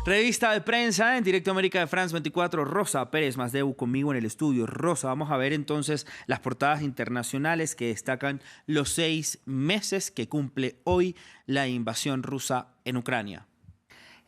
Revista de prensa en directo América de France 24, Rosa Pérez Masdeu conmigo en el estudio. Rosa, vamos a ver entonces las portadas internacionales que destacan los 6 meses que cumple hoy la invasión rusa en Ucrania.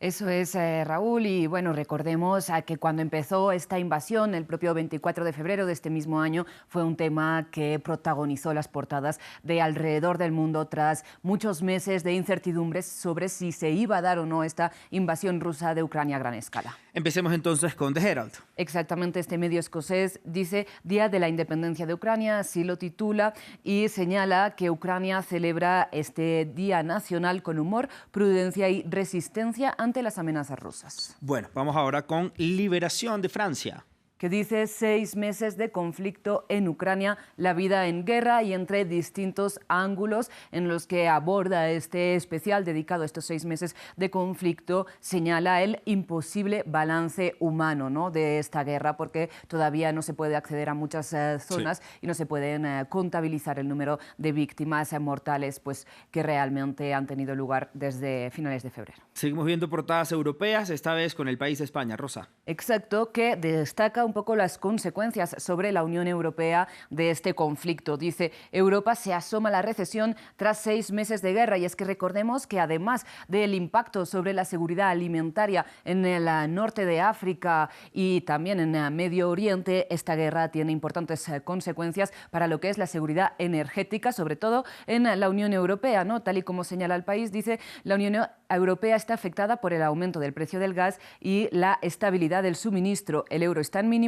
Eso es, Raúl, y bueno, recordemos que cuando empezó esta invasión, el propio 24 de febrero de este mismo año, fue un tema que protagonizó las portadas de alrededor del mundo tras muchos meses de incertidumbres sobre si se iba a dar o no esta invasión rusa de Ucrania a gran escala. Empecemos entonces con The Herald. Exactamente, este medio escocés dice Día de la Independencia de Ucrania, así lo titula, y señala que Ucrania celebra este Día Nacional con humor, prudencia y resistencia ante las amenazas rusas. Bueno, vamos ahora con Liberación de Francia, que dice 6 meses de conflicto en Ucrania, la vida en guerra y entre distintos ángulos en los que aborda este especial dedicado a estos 6 meses de conflicto, señala el imposible balance humano, ¿no?, de esta guerra, porque todavía no se puede acceder a muchas zonas y no se pueden contabilizar el número de víctimas mortales pues, que realmente han tenido lugar desde finales de febrero. Seguimos viendo portadas europeas, esta vez con el país de España. Rosa. Exacto, que destaca un poco las consecuencias sobre la Unión Europea de este conflicto. Dice, Europa se asoma a la recesión tras 6 meses de guerra. Y es que recordemos que además del impacto sobre la seguridad alimentaria en el norte de África y también en el Medio Oriente, esta guerra tiene importantes consecuencias para lo que es la seguridad energética, sobre todo en la Unión Europea, ¿no? Tal y como señala el país, dice, la Unión Europea está afectada por el aumento del precio del gas y la estabilidad del suministro. El euro está en mínimos.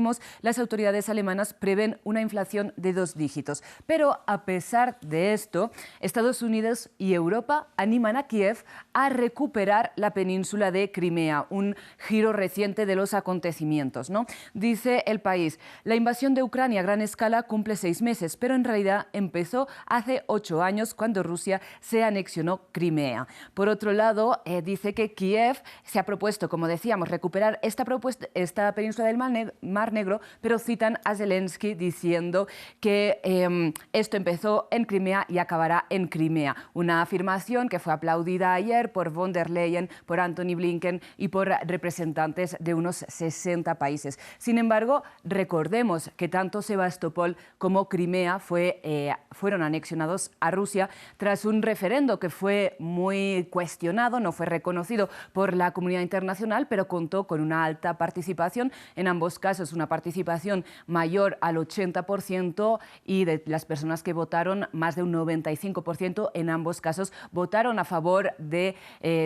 Las autoridades alemanas prevén una inflación de 2 dígitos. Pero a pesar de esto, Estados Unidos y Europa animan a Kiev a recuperar la península de Crimea, un giro reciente de los acontecimientos, ¿no? Dice el país, la invasión de Ucrania a gran escala cumple 6 meses, pero en realidad empezó hace 8 años cuando Rusia se anexionó Crimea. Por otro lado, dice que Kiev se ha propuesto, como decíamos, recuperar esta península del Mar Negro, pero citan a Zelensky diciendo que esto empezó en Crimea y acabará en Crimea. Una afirmación que fue aplaudida ayer por von der Leyen, por Antony Blinken y por representantes de unos 60 países. Sin embargo, recordemos que tanto Sebastopol como Crimea fueron anexionados a Rusia tras un referendo que fue muy cuestionado, no fue reconocido por la comunidad internacional, pero contó con una alta participación, en ambos casos una participación mayor al 80%, y de las personas que votaron, más de un 95% en ambos casos votaron a favor de,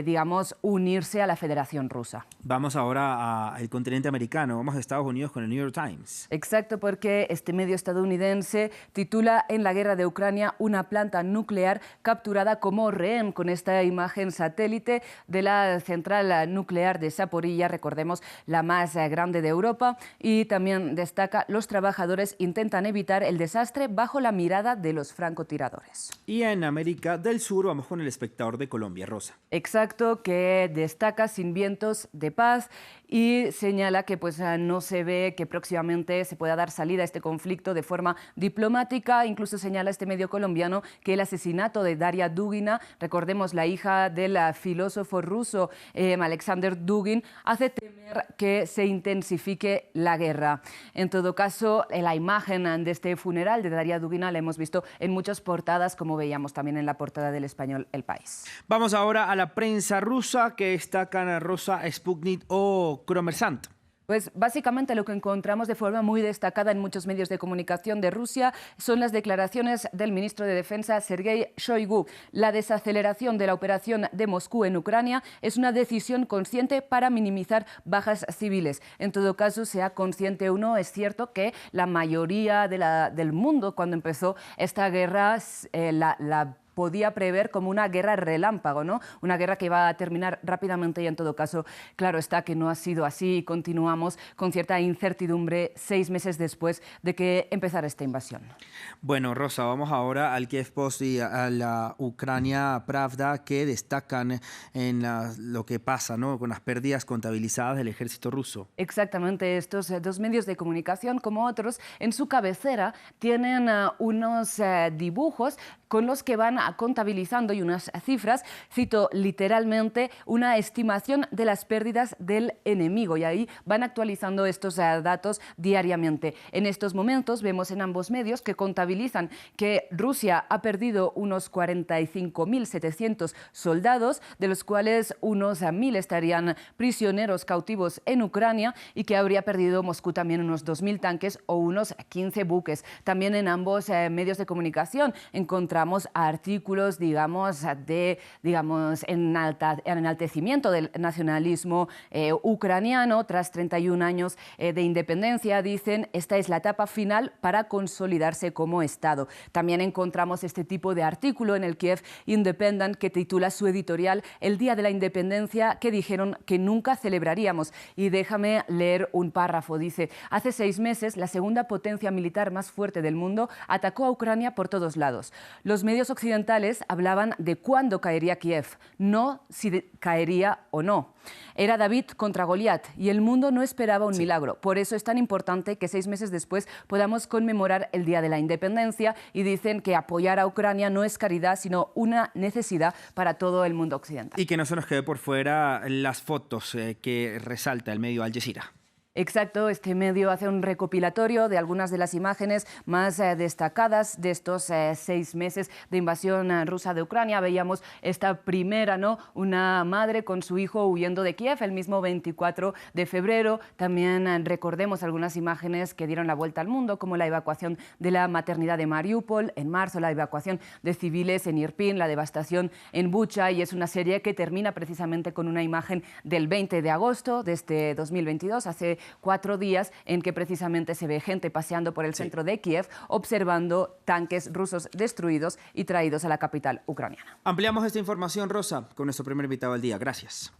digamos, unirse a la Federación Rusa. Vamos ahora al continente americano, vamos a Estados Unidos con el New York Times. Exacto, porque este medio estadounidense titula En la guerra de Ucrania, una planta nuclear capturada como rehén, con esta imagen satélite de la central nuclear de Zaporilla, recordemos, la más grande de Europa, y también destaca, los trabajadores intentan evitar el desastre bajo la mirada de los francotiradores. Y en América del Sur vamos con El Espectador de Colombia. Rosa. Exacto, que destaca sin vientos de paz y señala que pues, no se ve que próximamente se pueda dar salida a este conflicto de forma diplomática. Incluso señala este medio colombiano que el asesinato de Daria Dugina, recordemos la hija del filósofo ruso Alexander Dugin, hace temer que se intensifique la guerra. En todo caso, la imagen de este funeral de Daria Dugina la hemos visto en muchas portadas, como veíamos también en la portada del español El País. Vamos ahora a la prensa rusa, que destacan a Rosa, Sputnik o Kommersant. Pues básicamente lo que encontramos de forma muy destacada en muchos medios de comunicación de Rusia son las declaraciones del ministro de Defensa, Sergei Shoigu. La desaceleración de la operación de Moscú en Ucrania es una decisión consciente para minimizar bajas civiles. En todo caso, sea consciente o no, es cierto que la mayoría del mundo, cuando empezó esta guerra, la podía prever como una guerra relámpago, ¿no? Una guerra que iba a terminar rápidamente, y en todo caso, claro está que no ha sido así, y continuamos con cierta incertidumbre 6 meses después de que empezara esta invasión. Bueno, Rosa, vamos ahora al Kiev Post y a la Ucrania Pravda, que destacan en lo que pasa, ¿no?, con las pérdidas contabilizadas del ejército ruso. Exactamente, estos 2 medios de comunicación, como otros, en su cabecera tienen unos dibujos con los que van contabilizando y unas cifras, cito literalmente, una estimación de las pérdidas del enemigo, y ahí van actualizando estos datos diariamente. En estos momentos vemos en ambos medios que contabilizan que Rusia ha perdido unos 45.700 soldados, de los cuales unos 1.000 estarían prisioneros cautivos en Ucrania, y que habría perdido Moscú también unos 2.000 tanques o unos 15 buques. También en ambos medios de comunicación encontramos artículos, de enaltecimiento del nacionalismo ucraniano. Tras 31 años de independencia, dicen, esta es la etapa final para consolidarse como Estado. También encontramos este tipo de artículo en el Kiev Independent, que titula su editorial "El día de la independencia que dijeron que nunca celebraríamos". Y déjame leer un párrafo. Dice: hace 6 meses, la segunda potencia militar más fuerte del mundo atacó a Ucrania por todos lados. Los medios occidentales hablaban de cuándo caería Kiev, no si caería o no. Era David contra Goliat, y el mundo no esperaba un milagro. Por eso es tan importante que 6 meses después podamos conmemorar el Día de la Independencia, y dicen que apoyar a Ucrania no es caridad, sino una necesidad para todo el mundo occidental. Y que no se nos quede por fuera las fotos que resalta el medio Al Jazeera. Exacto, este medio hace un recopilatorio de algunas de las imágenes más destacadas de estos 6 meses de invasión rusa de Ucrania. Veíamos esta primera, ¿no? Una madre con su hijo huyendo de Kiev el mismo 24 de febrero. También recordemos algunas imágenes que dieron la vuelta al mundo, como la evacuación de la maternidad de Mariupol en marzo, la evacuación de civiles en Irpin, la devastación en Bucha, y es una serie que termina precisamente con una imagen del 20 de agosto de este 2022, hace 4 días, en que precisamente se ve gente paseando por el centro de Kiev, observando tanques rusos destruidos y traídos a la capital ucraniana. Ampliamos esta información, Rosa, con nuestro primer invitado del día. Gracias.